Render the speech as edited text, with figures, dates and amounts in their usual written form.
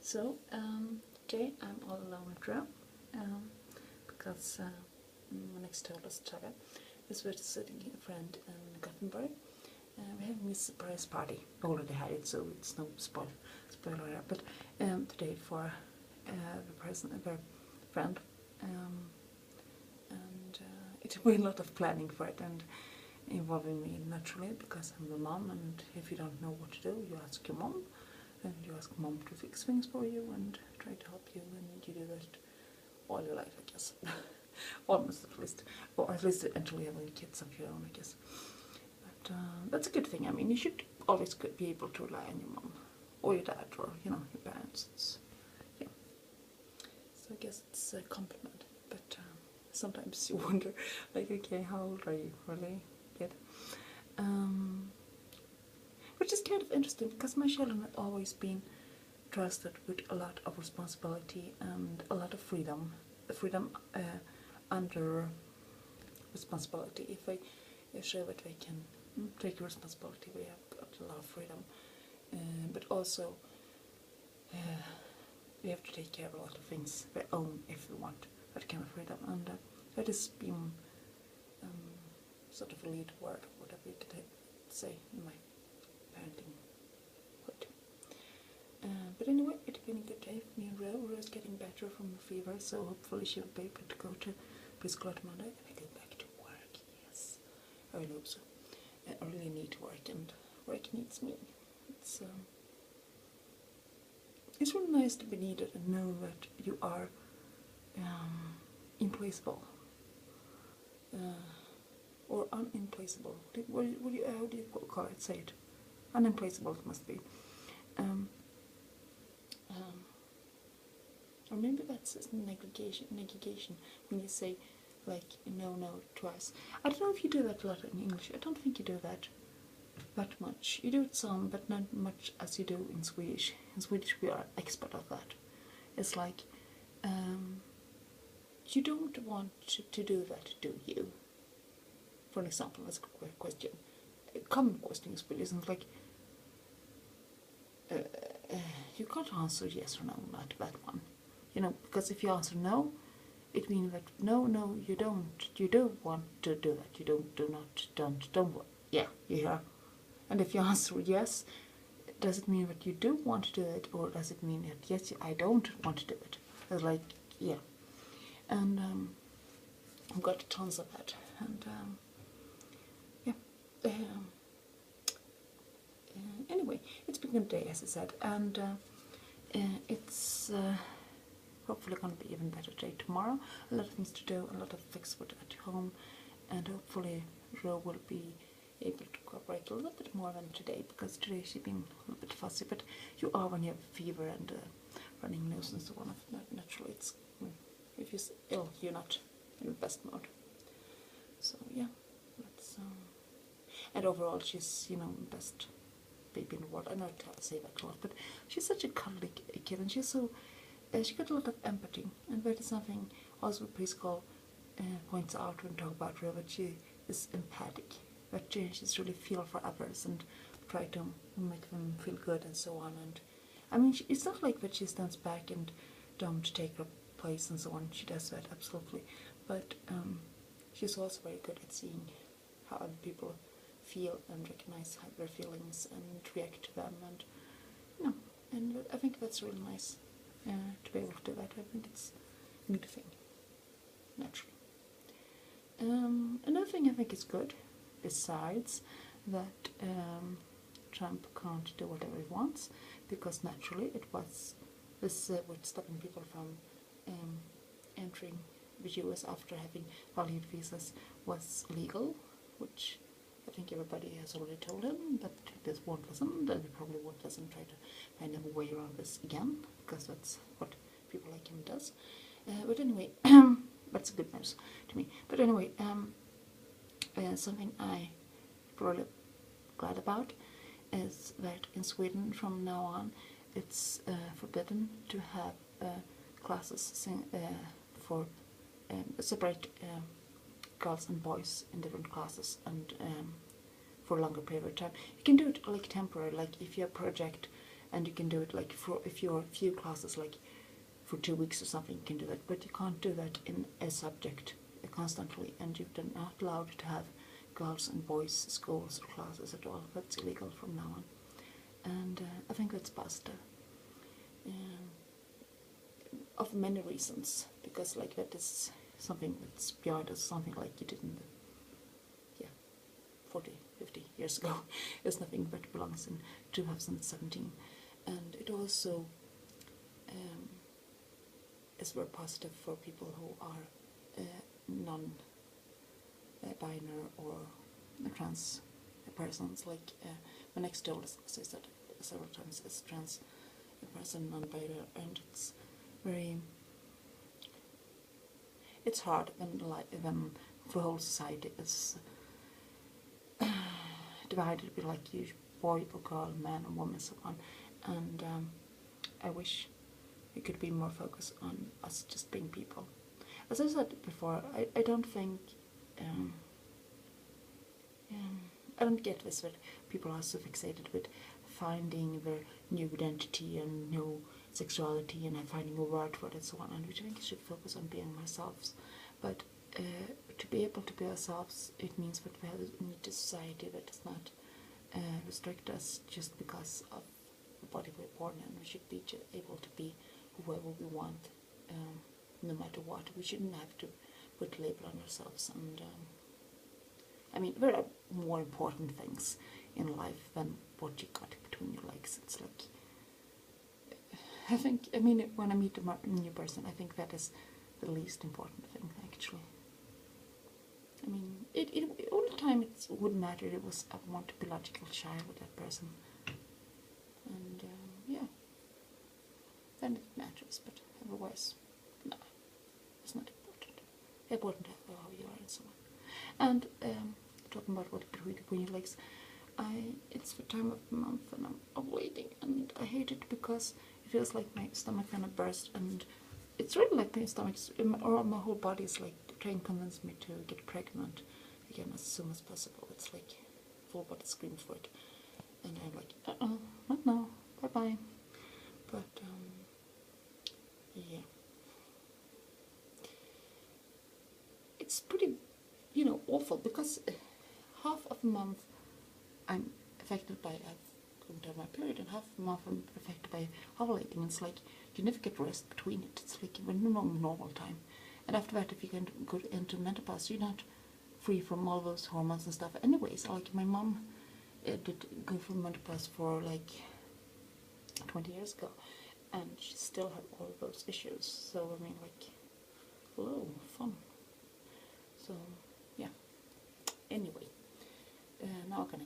So today I'm all alone at Rome because my next door is Chaga is visiting a friend in Gothenburg. We're having a surprise party. I already had it, so it's no spoiler. But today for the friend, and it will be a lot of planning for it and involving me naturally because I'm the mom. And if you don't know what to do, you ask your mom. And you ask mom to fix things for you and try to help you, and you do that all your life, I guess. Almost at least. Or at least until you have any kids of your own, I guess. But that's a good thing. I mean, you should always be able to rely on your mom. Or your dad, or, your parents. Yeah. So I guess it's a compliment. But sometimes you wonder, like, okay, how old are you? Really? Yet? Which is kind of interesting because my children have always been trusted with a lot of responsibility and a lot of freedom. Freedom under responsibility. If I show that they can take responsibility, we have got a lot of freedom. But also, we have to take care of a lot of things we own if we want that kind of freedom. And that has been sort of a lead word, whatever you could say in my parenting hood. But anyway, it's been a good day for me and Ro. Ro's getting better from the fever, so hopefully she'll be able to go to preschool on Monday and I go back to work. Yes, I really hope so. I really need work, and work needs me. It's really nice to be needed and know that you are implaceable. Or unimplaceable. How do you call it? Say it. Unimplaceable it must be. Or maybe that's negation when you say, like, no twice. I don't know if you do that a lot in English. I don't think you do that much. You do it some, but not much as you do in Swedish. In Swedish we are expert at that. It's like, you don't want to do that, do you? For an example, that's a question. A common question in Swedish isn't like, you can't answer yes or no, not that one. Because if you answer no, it means that no, you don't. You do want to do that. You don't. Yeah, you hear? And if you answer yes, does it mean that you do want to do it, or does it mean that yes, I don't want to do it? It's like, yeah. And I've got tons of that. And yeah. Anyway, it's been a good day, as I said, and it's hopefully going to be even better day tomorrow. A lot of things to do, a lot of fix food at home, and hopefully Ro will be able to cooperate a little bit more than today, because today she's been a little bit fussy. But you are when you have fever and running nose and so on. Naturally, it's if you're ill, you're not in the best mode. So yeah, that's and overall she's best baby in the world. I know I say that a lot, but she's such a cuddly kid, and she's so she got a lot of empathy, and that is something also preschool points out when talk about her, that she is empathic, that she's really feel for others and try to make them feel good and so on. And I mean, it's not like that she stands back and don't take her place and so on. She does that absolutely, but she's also very good at seeing how other people feel and recognize their feelings and react to them, and I think that's really nice to be able to do that. I think it's a good thing, naturally. Another thing I think is good, besides that Trump can't do whatever he wants, because naturally it was this was stopping people from entering the US after having valid visas was legal, which I think everybody has already told him, but this won't listen. Then he probably won't listen. Try to find a way around this again, because that's what people like him does. But anyway, that's good news to me. But anyway, something I'm really glad about is that in Sweden from now on it's forbidden to have classes for separate girls and boys in different classes, and for a longer period of time. You can do it like temporary, like if you have a project and you can do it like for if you're a few classes like for 2 weeks or something, you can do that, but you can't do that in a subject constantly, and you're not allowed to have girls and boys schools or classes at all. That's illegal from now on, and I think that's positive. Of many reasons, because like that is something that's beyond us, something like you did in the 40, 50 years ago. It's nothing but belongs in 2017, and it also is very positive for people who are non-binary or trans persons. Like my next door says that several times as trans person, non-binary, and it's hard when the whole society is divided be like you, boy or girl, man or woman, so on. And I wish we could be more focused on us just being people. As I said before, I don't think I don't get this that people are so fixated with finding their new identity and new sexuality and finding a word for it and so on, and which I think we should focus on being ourselves. But to be able to be ourselves, it means that we need a society that does not restrict us just because of the body we're born in. We should be able to be whoever we want, no matter what. We shouldn't have to put a label on ourselves. And I mean, there are more important things in life than what you got between your legs. It's like, I mean, when I meet a new person, I think that is the least important thing, actually. I mean, all the time it wouldn't matter. It was, I want to be logical shy with that person. And, yeah. Then it matters, but otherwise, no. It's not important. Important to have how you are and so on. And, talking about what between your legs, it's the time of the month and I'm ovulating, and I hate it because it feels like my stomach gonna burst, and it's really like my stomach or my whole body is like trying to convince me to get pregnant again as soon as possible. It's like full body scream for it, and I'm like, not now, bye bye. But yeah, it's pretty, awful, because half of the month I'm affected by going to have my period, and half of the month I'm affected by ovulating. It's like you never get rest between it. It's like when you're normal time, and after that, if you can go into menopause, you're not free from all those hormones and stuff. Anyways, like my mom did go through menopause for like 20 years ago, and she still had all of those issues. So I mean, like, hello, fun. So yeah. Anyway, now I'm gonna